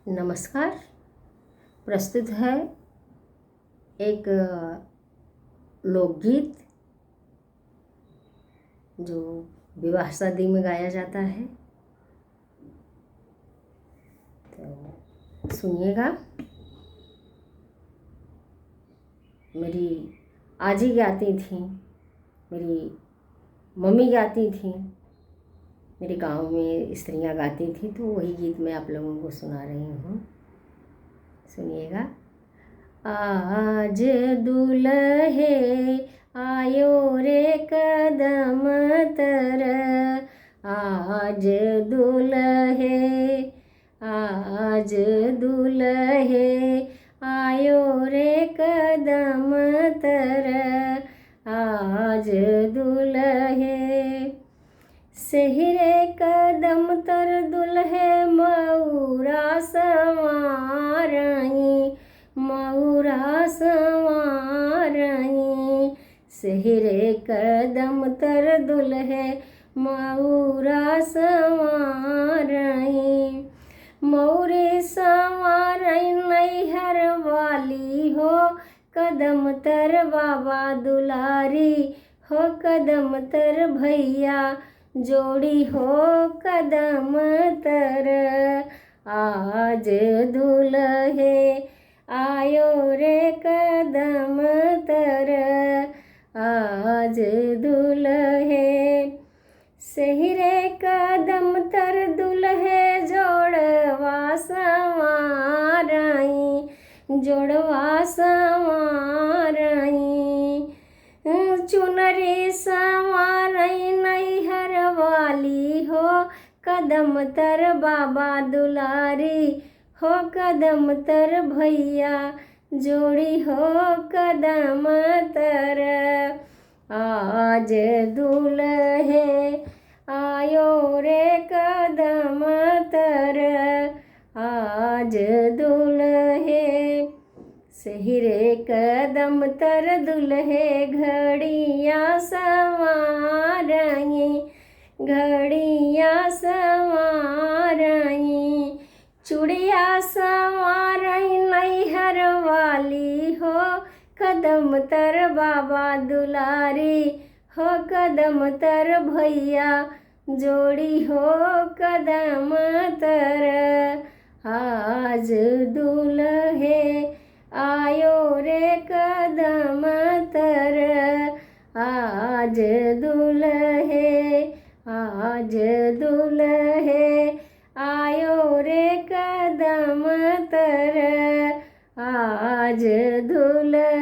नमस्कार। प्रस्तुत है एक लोकगीत जो विवाह शादी में गाया जाता है। तो सुनिएगा। मेरी आजी गाती थी, मेरी मम्मी गाती थी, मेरे गांव में स्त्रियां गाती थी, तो वही गीत मैं आप लोगों को सुना रही हूँ। सुनिएगा। आज दुल्हे आयो रे कदम तर, आज दुल्हे आयो रे कदम तर, आज दुल्हे सेहरे कदम तर दुल्हे मऊरा संवारई, सेहरे कदम तर दुल्हे मऊरा संवारई, मऊरे संवारई नैहर वाली हो कदम तर बाबा दुलारी हो कदम तर भैया जोड़ी हो कदम तर, आज दुल्हे आयो रे कदम तर, आज दुल्हे सेहरे कदम तर दुल्हे जोड़वा संवारई, चुनरी संवारई नैहर वाली हो कदम तर बाबा दुलारी हो कदम तर भैया जोड़ी हो कदम तर, आज दुल्हे आयो रे कदम तर, आज दुल्हे सेहरे कदम तर दुल्हे घड़ियाँ संवारई, चूड़िया संवारई नैहर वाली हो कदम तर बाबा दुलारी हो कदम तर भैया जोड़ी हो कदम तर, आज दुल्हे आयो रे कदम तर, आज दुल्हे आयो रे कदम तर, आज दुल्हे।